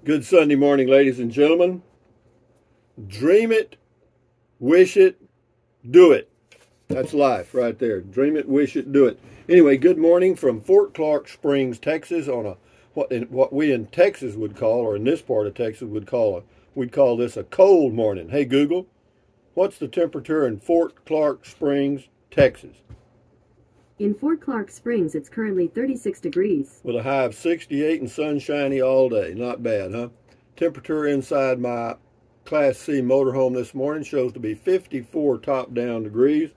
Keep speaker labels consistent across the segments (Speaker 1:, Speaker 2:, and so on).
Speaker 1: Good Sunday morning, ladies and gentlemen. Dream it, wish it, do it. That's life right there. Dream it, wish it, do it. Anyway, good morning from Fort Clark Springs, Texas, on a what we in Texas would call, or in this part of Texas we'd call this a cold morning. Hey Google, what's the temperature in Fort Clark Springs, Texas?
Speaker 2: In Fort Clark Springs, it's currently 36 degrees.
Speaker 1: With a high of 68 and sunshiny all day. Not bad, huh? Temperature inside my Class C motorhome this morning shows to be 54 top-down degrees.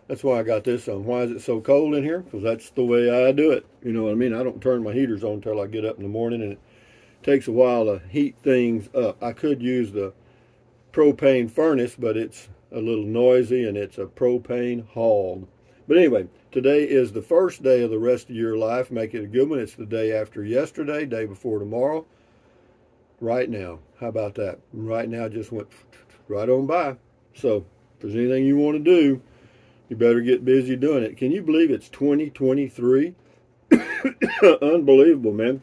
Speaker 1: That's why I got this on. Why is it so cold in here? Because that's the way I do it. You know what I mean? I don't turn my heaters on until I get up in the morning, and it takes a while to heat things up. I could use the propane furnace, but it's a little noisy, and it's a propane hog. But anyway, today is the first day of the rest of your life. Make it a good one. It's the day after yesterday, day before tomorrow. Right now. How about that? Right now just went right on by. So, if there's anything you want to do, you better get busy doing it. Can you believe it's 2023? Unbelievable, man.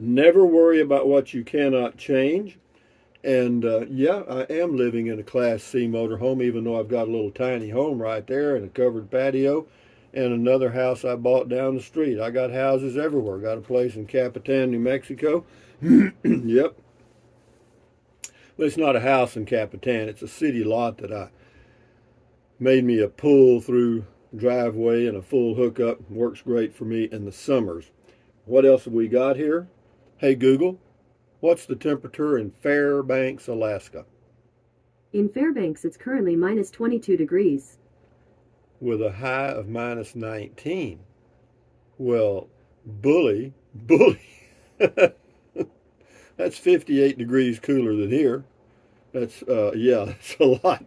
Speaker 1: Never worry about what you cannot change. And yeah, I am living in a Class C motorhome, even though I've got a little tiny home right there and a covered patio and another house I bought down the street. I got houses everywhere. Got a place in Capitan, New Mexico. Yep. But it's not a house in Capitan. It's a city lot that I made me a pull-through driveway and a full hookup. Works great for me in the summers. What else have we got here? Hey, Google. What's the temperature in Fairbanks, Alaska?
Speaker 2: In Fairbanks, it's currently minus 22 degrees.
Speaker 1: With a high of minus 19. Well, bully. That's 58 degrees cooler than here. That's, yeah, that's a lot.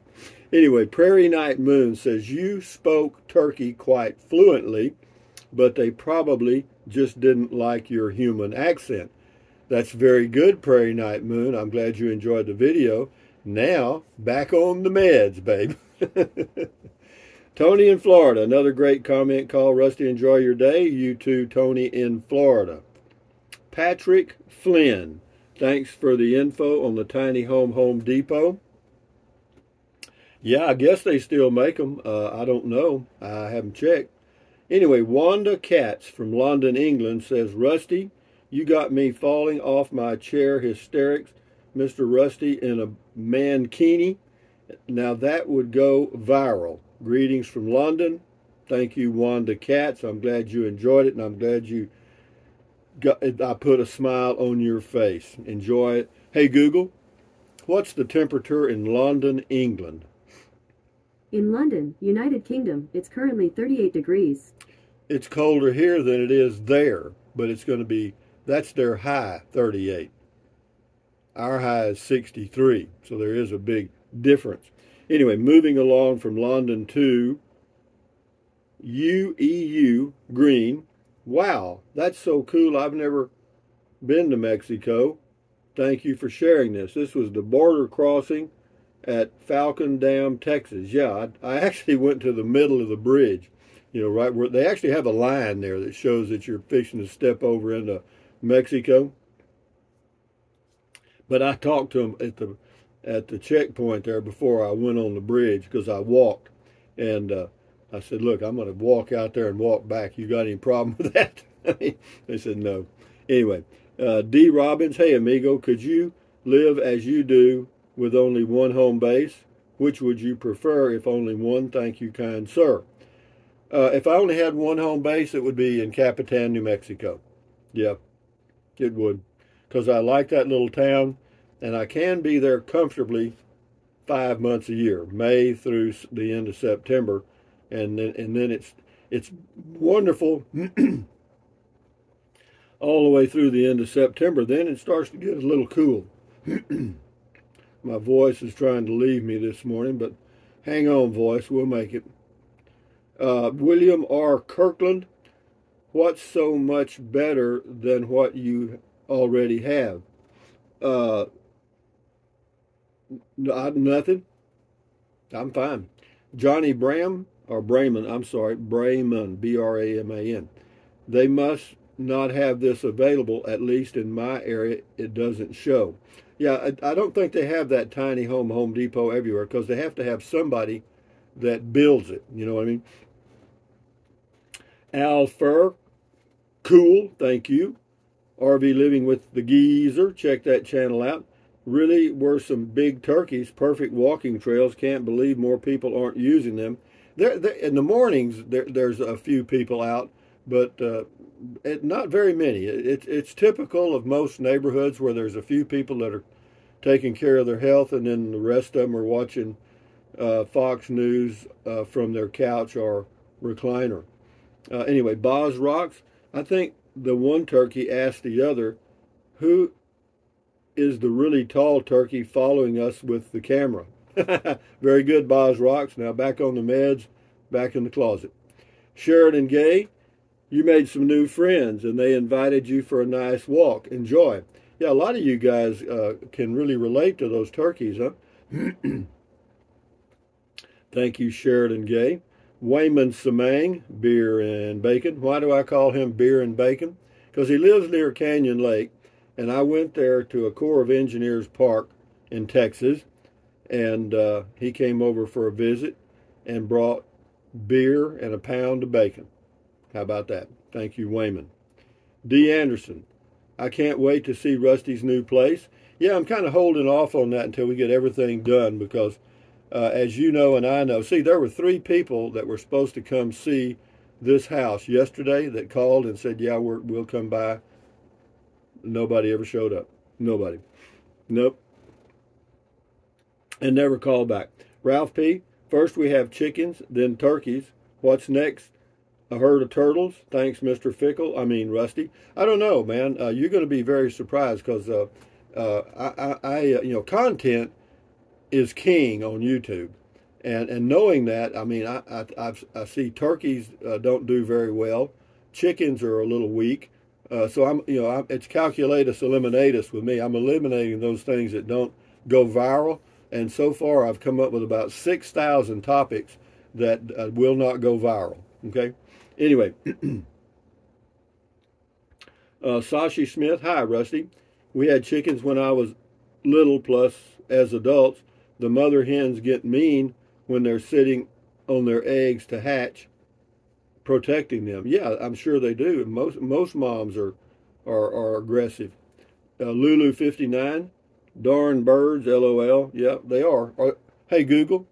Speaker 1: Anyway, Prairie Night Moon says, you spoke turkey quite fluently, but they probably just didn't like your human accent. That's very good, Prairie Night Moon. I'm glad you enjoyed the video. Now, back on the meds, babe. Tony in Florida, another great comment called Rusty, enjoy your day. You too, Tony in Florida. Patrick Flynn, thanks for the info on the Tiny Home Depot. Yeah, I guess they still make them. I don't know. I haven't checked. Anyway, Wanda Katz from London, England says, Rusty, you got me falling off my chair hysterics, Mr. Rusty in a mankini. Now that would go viral. Greetings from London. Thank you, Wanda Katz. I'm glad you enjoyed it, and I'm glad you got it. I put a smile on your face. Enjoy it. Hey, Google, what's the temperature in London, England?
Speaker 2: In London, United Kingdom, it's currently 38 degrees.
Speaker 1: It's colder here than it is there, but it's going to be, that's their high, 38. Our high is 63, so there is a big difference. Anyway, moving along from London to UEU Green. Wow, that's so cool. I've never been to Mexico. Thank you for sharing this. This was the border crossing at Falcon Dam, Texas. Yeah, I actually went to the middle of the bridge. You know, right where they actually have a line there that shows that you're fixing to step over into Mexico. But I talked to them at the checkpoint there before I went on the bridge, because I walked, and I said, look, I'm going to walk out there and walk back. You got any problem with that? They said no. Anyway, D. Robbins, hey amigo, could you live as you do with only one home base? Which would you prefer if only one? Thank you, kind sir. If I only had one home base, it would be in Capitan, New Mexico. Yeah, it would. Because I like that little town, and I can be there comfortably 5 months a year, May through the end of September, and then it's wonderful all the way through the end of September. Then it starts to get a little cool. My voice is trying to leave me this morning, but hang on, voice, we'll make it. William R. Kirkland, what's so much better than what you already have? Nothing. I'm fine. Johnny Bram, or Brayman, I'm sorry, Brayman, B-R-A-M-A-N. They must not have this available, at least in my area. It doesn't show. Yeah, I don't think they have that tiny Home Depot everywhere, because they have to have somebody that builds it. You know what I mean? Al Fur, cool, thank you. RV Living with the Geezer, check that channel out. Really were some big turkeys, perfect walking trails. Can't believe more people aren't using them. In the mornings, there's a few people out, but not very many. It's typical of most neighborhoods where there's a few people that are taking care of their health, and then the rest of them are watching Fox News from their couch or recliner. Anyway, Boz Rocks, I think the one turkey asked the other, who is the really tall turkey following us with the camera? Very good, Boz Rocks. Now back on the meds, back in the closet. Sheridan Gay, you made some new friends and they invited you for a nice walk. Enjoy. Yeah, a lot of you guys can really relate to those turkeys, huh? Thank you, Sheridan Gay. Wayman Samang, beer and bacon. Why do I call him beer and bacon? Because he lives near Canyon Lake, and I went there to a Corps of Engineers park in Texas, and he came over for a visit and brought beer and a pound of bacon. How about that? Thank you, Wayman. D. Anderson, I can't wait to see Rusty's new place. Yeah, I'm kind of holding off on that until we get everything done, because as you know and I know, see, there were 3 people that were supposed to come see this house yesterday that called and said, yeah, we'll come by. Nobody ever showed up. Nobody. Nope. And never called back. Ralph P., first we have chickens, then turkeys. What's next? A herd of turtles. Thanks, Mr. Fickle. I mean, Rusty. I don't know, man. You're going to be very surprised, because content is king on YouTube, and knowing that, I mean, I see turkeys don't do very well, chickens are a little weak, so it's calculatus eliminatus with me. I'm eliminating those things that don't go viral, and so far I've come up with about 6,000 topics that will not go viral. Okay, anyway, Sashi Smith, hi Rusty. We had chickens when I was little, plus as adults. The mother hens get mean when they're sitting on their eggs to hatch, protecting them. Yeah, I'm sure they do. Most moms are aggressive. Lulu 59, darn birds, LOL. Yeah, they are. Hey Google,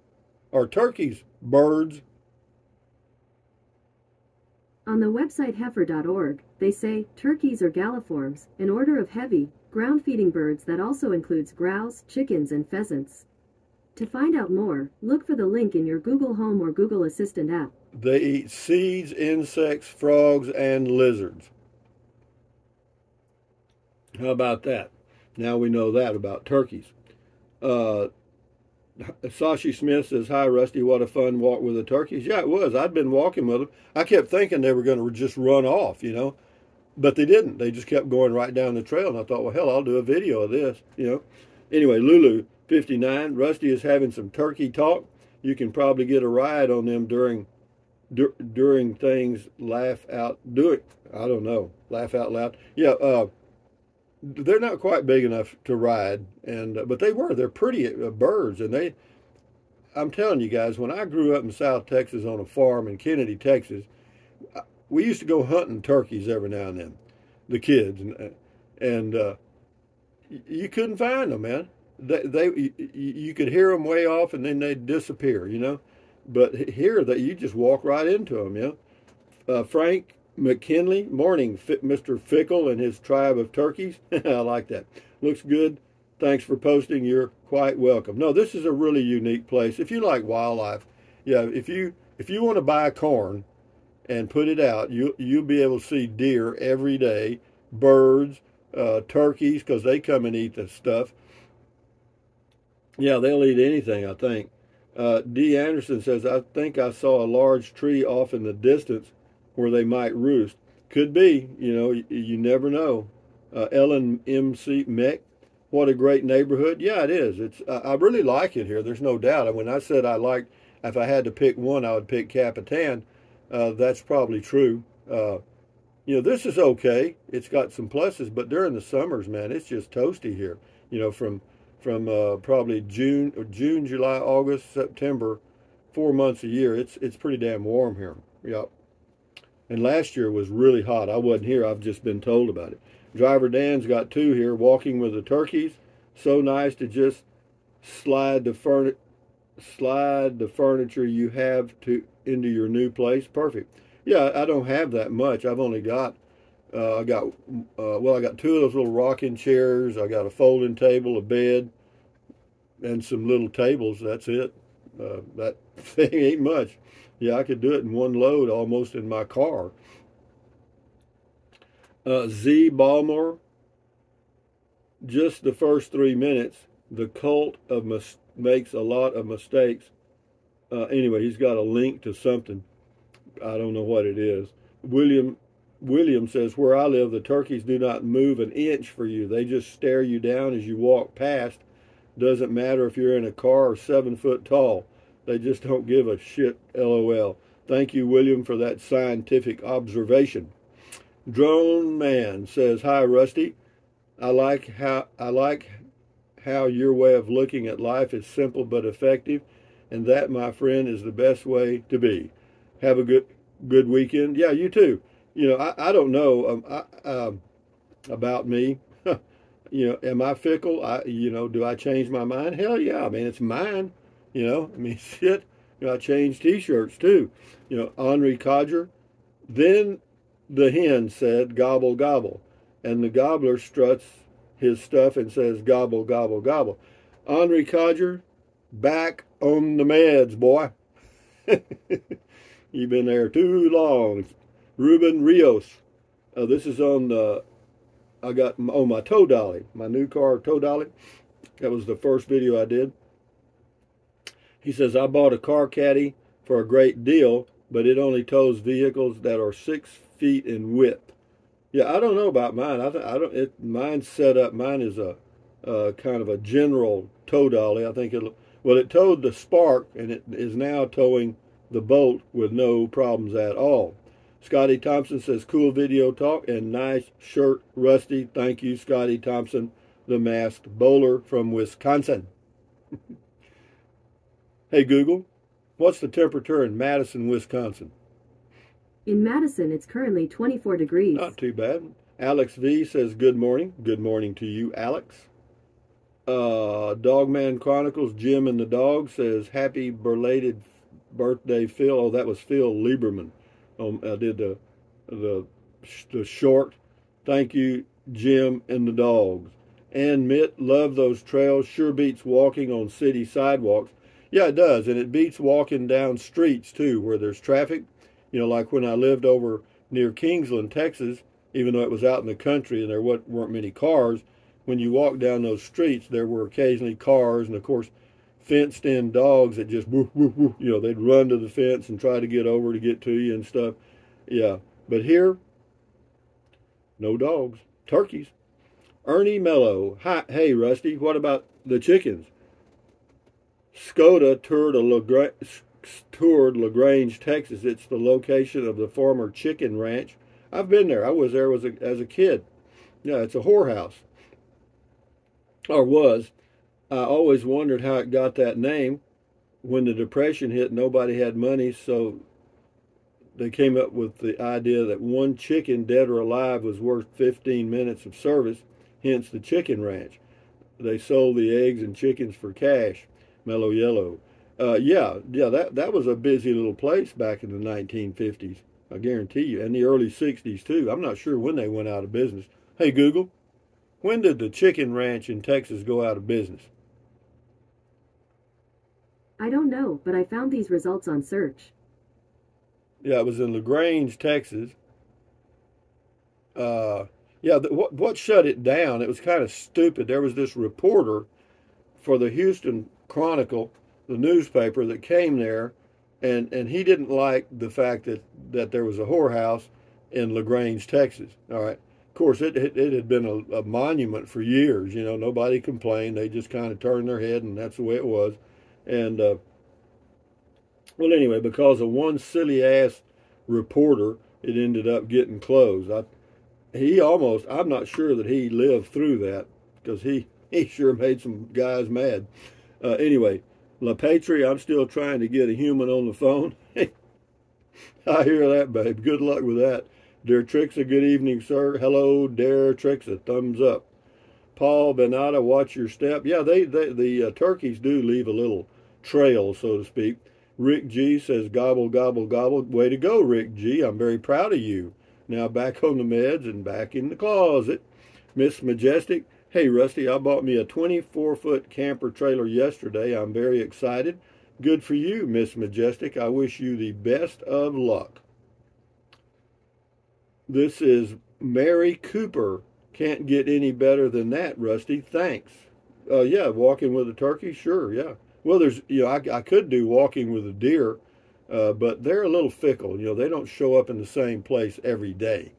Speaker 1: are turkeys birds?
Speaker 2: On the website heifer.org, they say turkeys are galliforms, an order of heavy, ground-feeding birds that also includes grouse, chickens, and pheasants. To find out more, look for the link in your Google Home or Google Assistant app.
Speaker 1: They eat seeds, insects, frogs, and lizards. How about that? Now we know that about turkeys. Sashi Smith says, hi, Rusty, what a fun walk with the turkeys. Yeah, it was. I'd been walking with them. I kept thinking they were going to just run off, but they didn't. They just kept going right down the trail, and I thought, well, hell, I'll do a video of this, Anyway, Lulu 59, Rusty is having some turkey talk. You can probably get a ride on them during things, laugh out loud. Yeah, they're not quite big enough to ride, but they're pretty birds, and I'm telling you guys, when I grew up in South Texas on a farm in Kennedy, Texas, we used to go hunting turkeys every now and then, the kids, and you couldn't find them, man. You could hear them way off, and then they'd disappear, But here, you just walk right into them, Frank McKinley, morning, Mr. Fickle and his tribe of turkeys. I like that. Looks good. Thanks for posting. You're quite welcome. No, this is a really unique place. If you like wildlife, yeah, if you want to buy corn and put it out, you'll be able to see deer every day, birds, turkeys, because they come and eat the stuff. Yeah, they'll eat anything, I think. D. Anderson says, I think I saw a large tree off in the distance where they might roost. Could be, you never know. Ellen M.C. Meck, what a great neighborhood. Yeah, it is. I really like it here. There's no doubt. When I said if I had to pick one, I would pick Capitan. That's probably true. You know, this is okay. It's got some pluses, but during the summers, man, it's just toasty here. You know, from probably June, July, August, September, 4 months a year. It's pretty damn warm here. Yep. And last year was really hot. I wasn't here. I've just been told about it. Driver Dan's got two here. Walking with the turkeys. So nice to just slide the furniture you have to into your new place. Perfect. Yeah, I don't have that much. I've only got I got two of those little rocking chairs. I got a folding table, a bed, and some little tables. That's it. That thing ain't much. Yeah, I could do it in one load almost in my car. Z Balmore, just the first 3 minutes, the cult of makes a lot of mistakes. Anyway, he's got a link to something. I don't know what it is. William says, where I live, the turkeys do not move an inch for you. They just stare you down as you walk past. Doesn't matter if you're in a car or 7 foot tall. They just don't give a shit, LOL. Thank you, William, for that scientific observation. Drone Man says, hi, Rusty. I like how your way of looking at life is simple but effective, and that, my friend, is the best way to be. Have a good weekend. Yeah, you too. You know, I don't know about me. You know, am I fickle? Do I change my mind? Hell yeah. I mean, it's mine. You know, I mean, shit. You know, I change T-shirts too. You know, Henri Codger. Then the hen said, gobble, gobble. And the gobbler struts his stuff and says, gobble, gobble, gobble. Henri Codger, back on the meds, boy. You've been there too long. Ruben Rios. This is on I got on my tow dolly, my new car tow dolly. That was the first video I did. He says, I bought a car caddy for a great deal, but it only tows vehicles that are 6 feet in width. Yeah, I don't know about mine. Mine's set up. Mine is a kind of a general tow dolly. I think it towed the Spark, and it is now towing the Bolt with no problems at all. Scotty Thompson says, cool video talk and nice shirt, Rusty. Thank you, Scotty Thompson, the masked bowler from Wisconsin. Hey, Google, what's the temperature in Madison, Wisconsin?
Speaker 2: In Madison, it's currently 24 degrees.
Speaker 1: Not too bad. Alex V says, good morning. Good morning to you, Alex. Dogman Chronicles, Jim and the Dog says, happy belated birthday, Phil. Oh, that was Phil Lieberman. I did the short. Thank you, Jim and the Dogs. And Mitt, love those trails. Sure beats walking on city sidewalks. Yeah, it does. And it beats walking down streets, too, where there's traffic. You know, like when I lived over near Kingsland, Texas, even though it was out in the country and there weren't many cars, when you walk down those streets, there were occasionally cars and, of course, fenced-in dogs that just, woof, woof, woof, you know, they'd run to the fence and try to get over to get to you and stuff. Yeah, but here, no dogs. Turkeys. Ernie Mello. Hi, hey, Rusty, what about the chickens? Skoda toured LaGrange, Texas. It's the location of the former chicken ranch. I've been there. I was there as a kid. Yeah, it's a whorehouse. Or was. I always wondered how it got that name. When the Depression hit, nobody had money, so they came up with the idea that one chicken, dead or alive, was worth 15 minutes of service, hence the chicken ranch. They sold the eggs and chickens for cash. Mellow Yellow. Yeah, that was a busy little place back in the 1950s, I guarantee you, and the early 60s, too. I'm not sure when they went out of business. Hey, Google, when did the chicken ranch in Texas go out of business?
Speaker 2: I don't know, but I found these results on search.
Speaker 1: Yeah, it was in LaGrange, Texas. Yeah, what shut it down? It was kind of stupid. There was this reporter for the Houston Chronicle, the newspaper, that came there, and he didn't like the fact that there was a whorehouse in LaGrange, Texas. All right. Of course, it had been a monument for years. You know, nobody complained. They just kind of turned their head, and that's the way it was. And, well, anyway, because of one silly-ass reporter it ended up getting closed. I'm not sure that he lived through that, because he sure made some guys mad. Anyway, La Patrie, I'm still trying to get a human on the phone. I hear that, babe. Good luck with that. Dear Trixa, good evening, sir. Hello, dear Trixa. Thumbs up. Paul Benata, watch your step. Yeah, the turkeys do leave a little trail, so to speak. Rick G says, gobble, gobble, gobble. Way to go, Rick G. I'm very proud of you. Now back on the meds and back in the closet. Miss Majestic, hey, Rusty, I bought me a 24-foot camper trailer yesterday. I'm very excited. Good for you, Miss Majestic. I wish you the best of luck. This is Mary Cooper. Can't get any better than that, Rusty. Thanks. Yeah, walking with a turkey? Sure, yeah. Well, I could do walking with a deer, but they're a little fickle. They don't show up in the same place every day.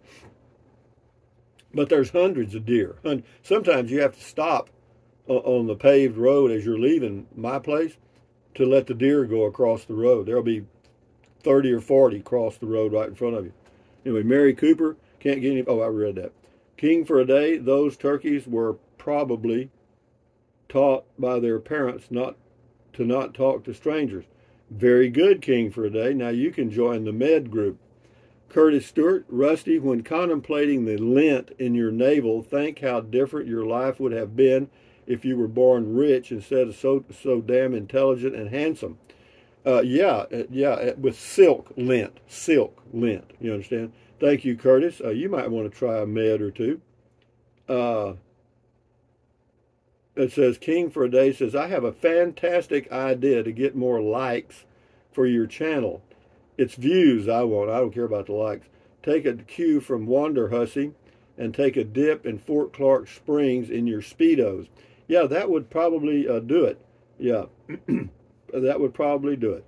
Speaker 1: But there's hundreds of deer. Sometimes you have to stop on the paved road as you're leaving my place to let the deer go across the road. There'll be 30 or 40 across the road right in front of you. Anyway, Mary Cooper, can't get any... Oh, I read that. King for a day, those turkeys were probably taught by their parents not to talk to strangers. Very good, King for a day. Now you can join the med group. Curtis Stewart, Rusty, when contemplating the lint in your navel, think how different your life would have been if you were born rich instead of so damn intelligent and handsome. Yeah, with silk lint, you understand? Thank you, Curtis. You might want to try a med or two. It says, King for a day says, I have a fantastic idea to get more likes for your channel. It's views I want. I don't care about the likes. Take a cue from Wander Hussy and take a dip in Fort Clark Springs in your Speedos. Yeah, that would probably do it. Yeah, that would probably do it.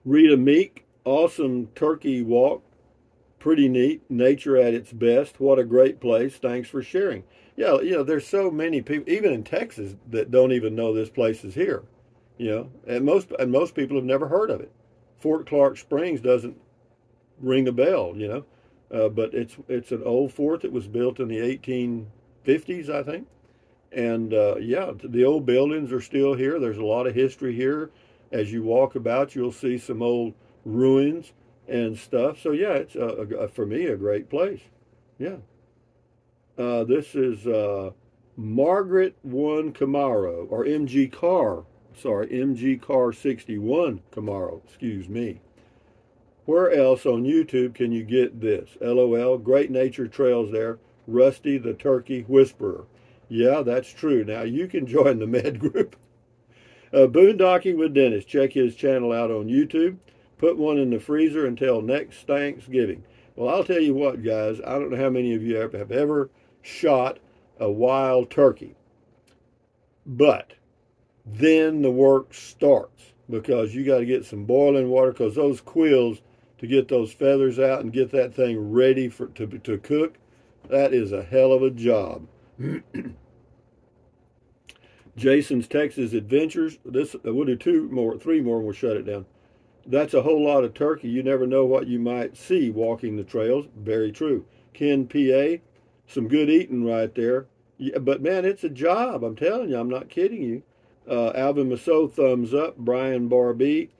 Speaker 1: Rita Meek, awesome turkey walk. Pretty neat. Nature at its best. What a great place. Thanks for sharing. Yeah, there's so many people, even in Texas, that don't even know this place is here. And most people have never heard of it. Fort Clark Springs doesn't ring a bell, but it's an old fort that was built in the 1850s, I think. And yeah, the old buildings are still here. There's a lot of history here. As you walk about, you'll see some old ruins and stuff. So yeah, it's for me a great place. Yeah. This is Margaret 1 Camaro, or MG Car. Sorry, MG Car 61 Camaro. Excuse me. Where else on YouTube can you get this? LOL. Great nature trails there. Rusty the Turkey Whisperer. Yeah, that's true. Now you can join the med group. Boondocking with Dennis. Check his channel out on YouTube. Put one in the freezer until next Thanksgiving. Well, I'll tell you what, guys. I don't know how many of you have ever shot a wild turkey. But then the work starts, because you got to get some boiling water, because those quills, to get those feathers out and get that thing ready to cook, that is a hell of a job. Jason's Texas Adventures. We'll do three more, and we'll shut it down. That's a whole lot of turkey. You never know what you might see walking the trails. Very true. Ken PA, some good eating right there. Yeah, but man, it's a job. I'm telling you, I'm not kidding you. Alvin Masso, thumbs up. Brian Barbie,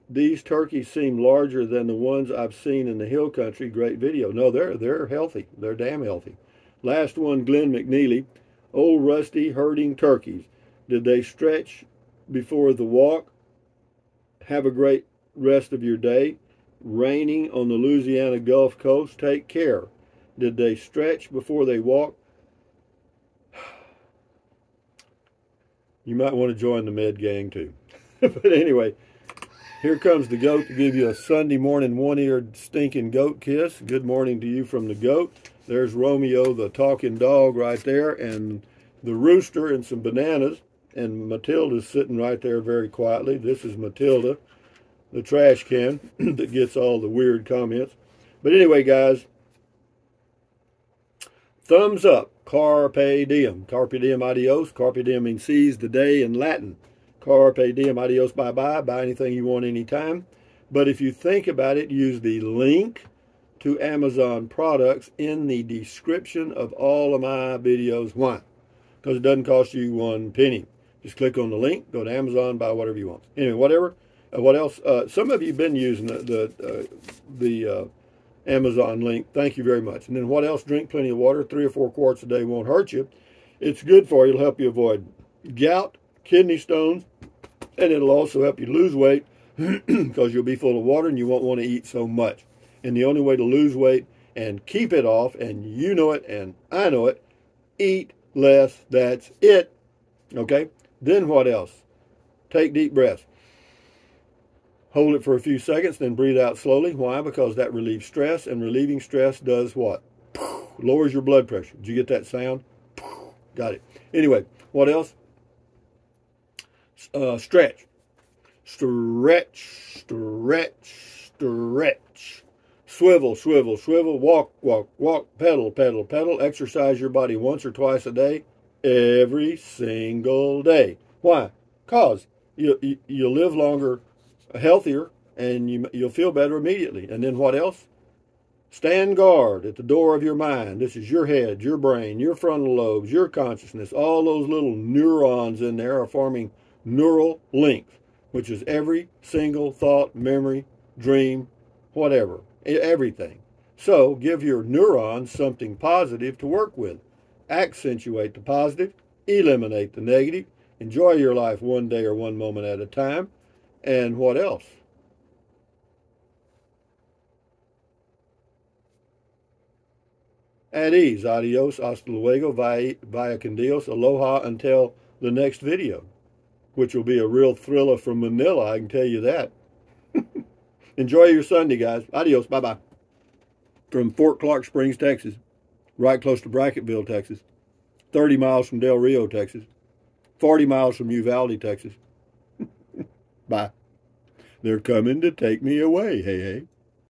Speaker 1: these turkeys seem larger than the ones I've seen in the hill country. Great video. No, they're healthy. They're damn healthy. Last one, Glenn McNeely. Old Rusty herding turkeys. Did they stretch before the walk? Have a great rest of your day. Raining on the Louisiana Gulf Coast. Take care. Did they stretch before they walk? You might want to join the med gang too. But anyway, here comes the goat to give you a Sunday morning one-eared stinking goat kiss. Good morning to you from the goat. There's Romeo the talking dog right there, and the rooster and some bananas. And Matilda's sitting right there very quietly. This is Matilda, the trash can that gets all the weird comments. But anyway, guys, thumbs up. Carpe diem. Carpe diem, adios. Carpe diem means seize the day in Latin. Carpe diem, adios, bye-bye. Buy anything you want anytime. But if you think about it, use the link to Amazon products in the description of all of my videos. Why? Because it doesn't cost you one penny. Just click on the link, go to Amazon, buy whatever you want. Anyway, whatever. What else? Some of you have been using the Amazon link. Thank you very much. And then what else? Drink plenty of water. 3 or 4 quarts a day won't hurt you. It's good for you. It'll help you avoid gout, kidney stones, and it'll also help you lose weight because you'll be full of water and you won't want to eat so much. And the only way to lose weight and keep it off, and you know it and I know it, eat less. That's it. Okay? Then what else? Take deep breaths. Hold it for a few seconds, then breathe out slowly. Why? Because that relieves stress, and relieving stress does what? Lowers your blood pressure. Did you get that sound? Got it. Anyway, what else? Stretch. Stretch, stretch, stretch. Swivel, swivel, swivel. Walk, walk, walk. Pedal, pedal, pedal. Exercise your body once or twice a day, every single day. Why? Because you'll live longer, healthier, and you'll feel better immediately. And then what else? Stand guard at the door of your mind. This is your head, your brain, your frontal lobes, your consciousness. All those little neurons in there are forming neural links, which is every single thought, memory, dream, whatever, everything. So give your neurons something positive to work with. Accentuate the positive, eliminate the negative. Enjoy your life one day or one moment at a time. And what else? At ease. Adios, hasta luego, vaya con Dios, aloha until the next video, which will be a real thriller from Manila, I can tell you that. Enjoy your Sunday, guys. Adios. Bye-bye. From Fort Clark Springs, Texas, right close to Brackettville, Texas, 30 miles from Del Rio, Texas, 40 miles from Uvalde, Texas. Bye. They're coming to take me away. Hey, hey.